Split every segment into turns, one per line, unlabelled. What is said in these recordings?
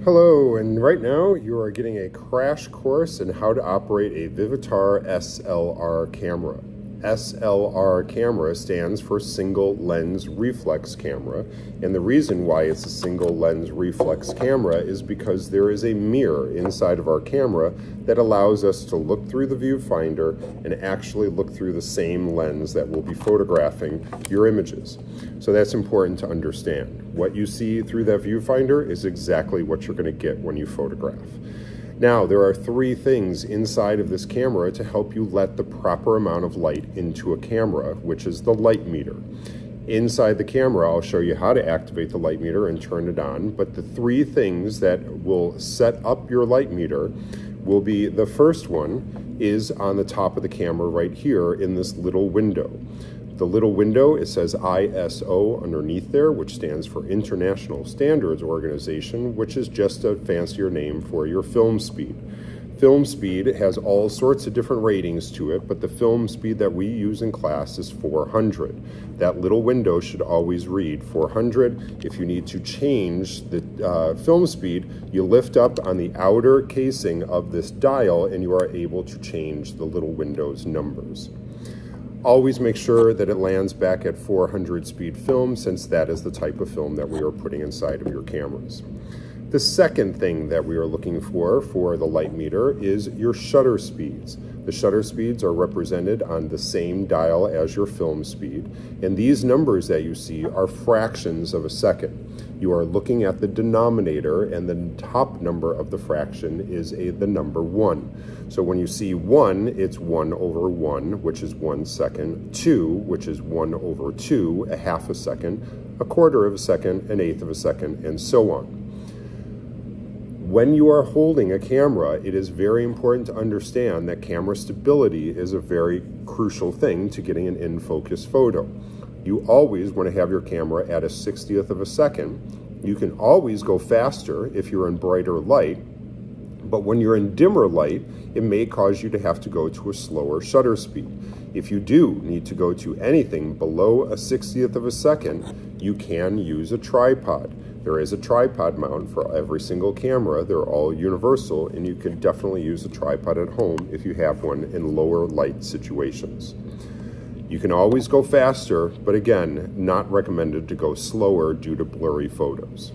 Hello, and right now you are getting a crash course in how to operate a Vivitar SLR camera. SLR camera stands for single lens reflex camera, and the reason why it's a single lens reflex camera is because there is a mirror inside of our camera that allows us to look through the viewfinder and actually look through the same lens that will be photographing your images. So that's important to understand. What you see through that viewfinder is exactly what you're going to get when you photograph. Now, there are three things inside of this camera to help you let the proper amount of light into a camera, which is the light meter. Inside the camera, I'll show you how to activate the light meter and turn it on, but the three things that will set up your light meter will be, the first one is on the top of the camera right here in this little window. The little window, it says ISO underneath there, which stands for International Standards Organization, which is just a fancier name for your film speed. Film speed has all sorts of different ratings to it, but the film speed that we use in class is 400. That little window should always read 400. If you need to change the film speed, you lift up on the outer casing of this dial and you are able to change the little window's numbers. Always make sure that it lands back at 400 speed film, since that is the type of film that we are putting inside of your cameras. The second thing that we are looking for the light meter is your shutter speeds. The shutter speeds are represented on the same dial as your film speed, and these numbers that you see are fractions of a second. You are looking at the denominator, and the top number of the fraction is the number 1. So when you see 1, it's 1 over 1, which is 1 second, 2, which is 1 over 2, a half a second, a quarter of a second, an eighth of a second, and so on. When you are holding a camera, it is very important to understand that camera stability is a very crucial thing to getting an in-focus photo. You always want to have your camera at a 60th of a second. You can always go faster if you're in brighter light, but when you're in dimmer light, it may cause you to have to go to a slower shutter speed. If you do need to go to anything below a 60th of a second, you can use a tripod. There is a tripod mount for every single camera. They're all universal, and you can definitely use a tripod at home if you have one in lower light situations. You can always go faster, but again, not recommended to go slower due to blurry photos.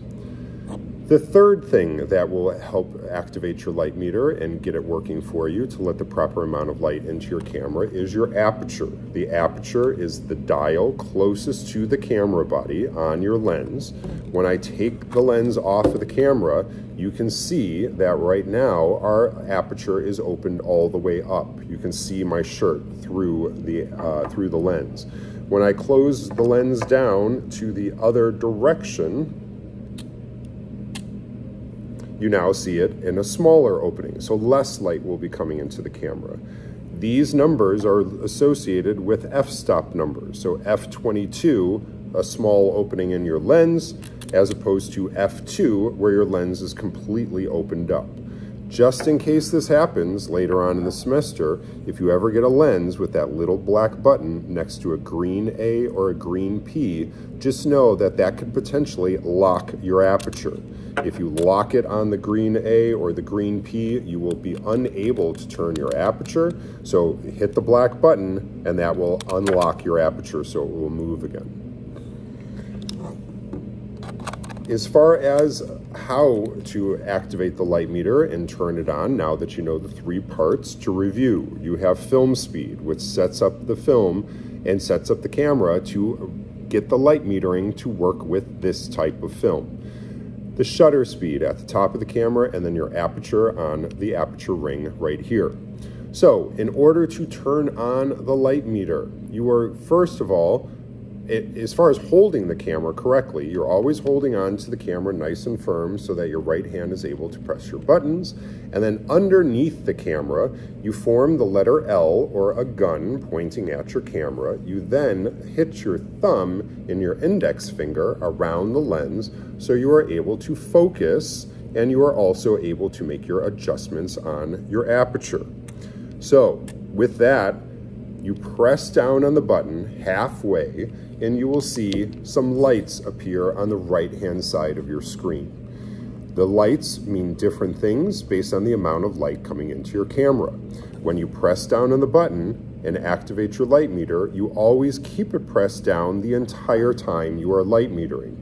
The third thing that will help activate your light meter and get it working for you to let the proper amount of light into your camera is your aperture. The aperture is the dial closest to the camera body on your lens. When I take the lens off of the camera, you can see that right now our aperture is opened all the way up. You can see my shirt through the lens. When I close the lens down to the other direction, you now see it in a smaller opening, so less light will be coming into the camera. These numbers are associated with f-stop numbers, so f22, a small opening in your lens, as opposed to f2, where your lens is completely opened up. Just in case this happens later on in the semester, if you ever get a lens with that little black button next to a green A or a green P, just know that that could potentially lock your aperture. If you lock it on the green A or the green P, you will be unable to turn your aperture. So hit the black button and that will unlock your aperture so it will move again. As far as how to activate the light meter and turn it on, now that you know the three parts, to review, you have film speed, which sets up the film and sets up the camera to get the light metering to work with this type of film. The shutter speed at the top of the camera, and then your aperture on the aperture ring right here. So in order to turn on the light meter, you are, first of all, as far as holding the camera correctly, you're always holding on to the camera nice and firm so that your right hand is able to press your buttons. And then underneath the camera, you form the letter L, or a gun pointing at your camera. You then hit your thumb and your index finger around the lens so you are able to focus, and you are also able to make your adjustments on your aperture. So with that, you press down on the button halfway, and you will see some lights appear on the right-hand side of your screen. The lights mean different things based on the amount of light coming into your camera. When you press down on the button and activate your light meter, you always keep it pressed down the entire time you are light metering.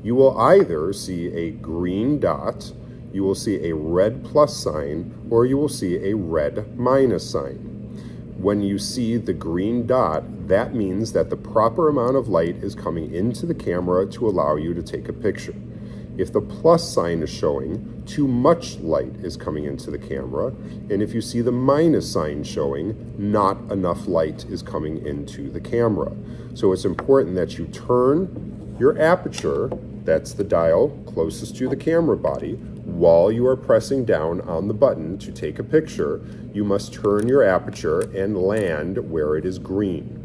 You will either see a green dot, you will see a red plus sign, or you will see a red minus sign. When you see the green dot, that means that the proper amount of light is coming into the camera to allow you to take a picture. If the plus sign is showing, too much light is coming into the camera, and if you see the minus sign showing, not enough light is coming into the camera. So it's important that you turn your aperture, that's the dial closest to the camera body, while you are pressing down on the button to take a picture. You must turn your aperture and land where it is green.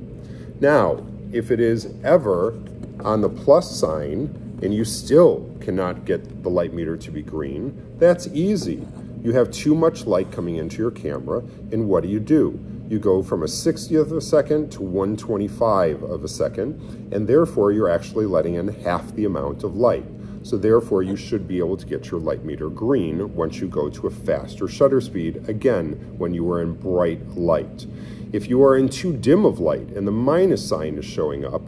Now, if it is ever on the plus sign and you still cannot get the light meter to be green, that's easy. You have too much light coming into your camera, and what do? You go from a 60th of a second to 1/25 of a second, and therefore you're actually letting in half the amount of light. So therefore you should be able to get your light meter green once you go to a faster shutter speed, again, when you are in bright light. If you are in too dim of light and the minus sign is showing up,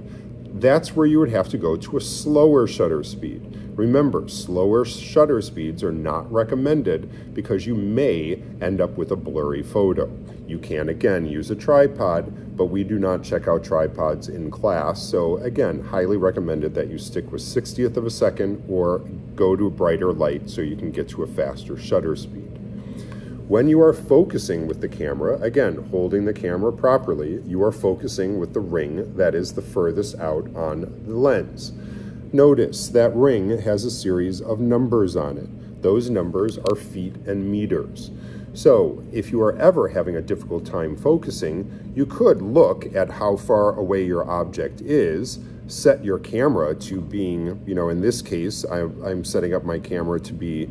that's where you would have to go to a slower shutter speed. Remember, slower shutter speeds are not recommended because you may end up with a blurry photo. You can, again, use a tripod, but we do not check out tripods in class. So again, highly recommended that you stick with 60th of a second or go to a brighter light so you can get to a faster shutter speed. When you are focusing with the camera, again, holding the camera properly, you are focusing with the ring that is the furthest out on the lens. Notice that ring has a series of numbers on it. Those numbers are feet and meters. So if you are ever having a difficult time focusing, you could look at how far away your object is, set your camera to being, in this case, I'm setting up my camera to be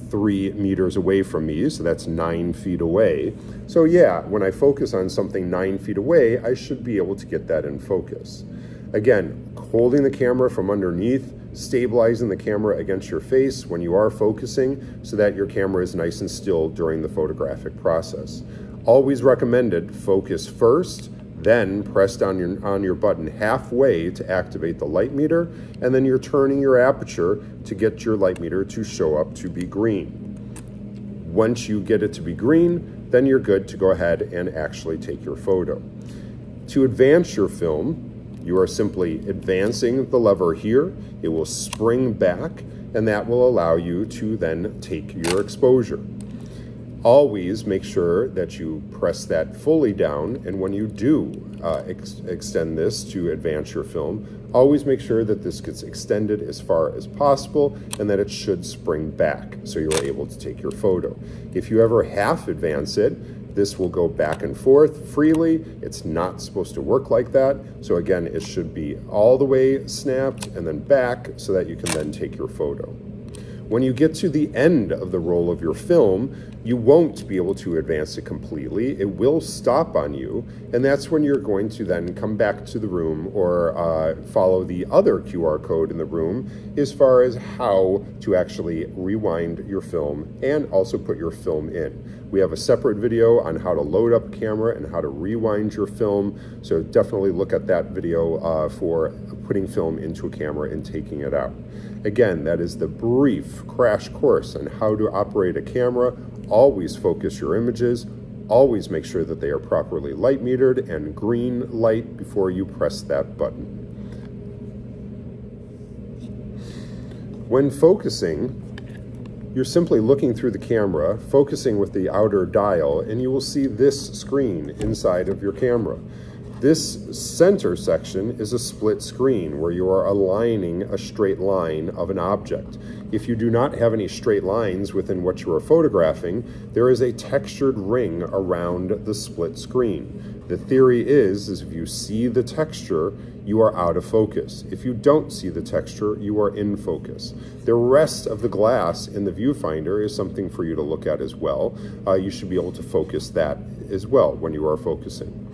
3 meters away from me, so that's 9 feet away. So yeah, when I focus on something 9 feet away, I should be able to get that in focus. Again, holding the camera from underneath, stabilizing the camera against your face when you are focusing so that your camera is nice and still during the photographic process. Always recommended, focus first, then press down on your button halfway to activate the light meter, and then you're turning your aperture to get your light meter to show up to be green. Once you get it to be green, then you're good to go ahead and actually take your photo. To advance your film, you are simply advancing the lever here. It will spring back, and that will allow you to then take your exposure. Always make sure that you press that fully down, and when you do extend this to advance your film, always make sure that this gets extended as far as possible and that it should spring back so you're able to take your photo. If you ever half advance it, this will go back and forth freely. It's not supposed to work like that. So again, it should be all the way snapped and then back so that you can then take your photo. When you get to the end of the roll of your film, you won't be able to advance it completely. It will stop on you, and that's when you're going to then come back to the room or follow the other QR code in the room as far as how to actually rewind your film and also put your film in. We have a separate video on how to load up a camera and how to rewind your film, so definitely look at that video for putting film into a camera and taking it out. Again, that is the brief crash course on how to operate a camera. Always focus your images. Always make sure that they are properly light metered and green light before you press that button. When focusing, you're simply looking through the camera, focusing with the outer dial, and you will see this screen inside of your camera. This center section is a split screen where you are aligning a straight line of an object. If you do not have any straight lines within what you are photographing, there is a textured ring around the split screen. The theory is if you see the texture, you are out of focus. If you don't see the texture, you are in focus. The rest of the glass in the viewfinder is something for you to look at as well. You should be able to focus that as well when you are focusing.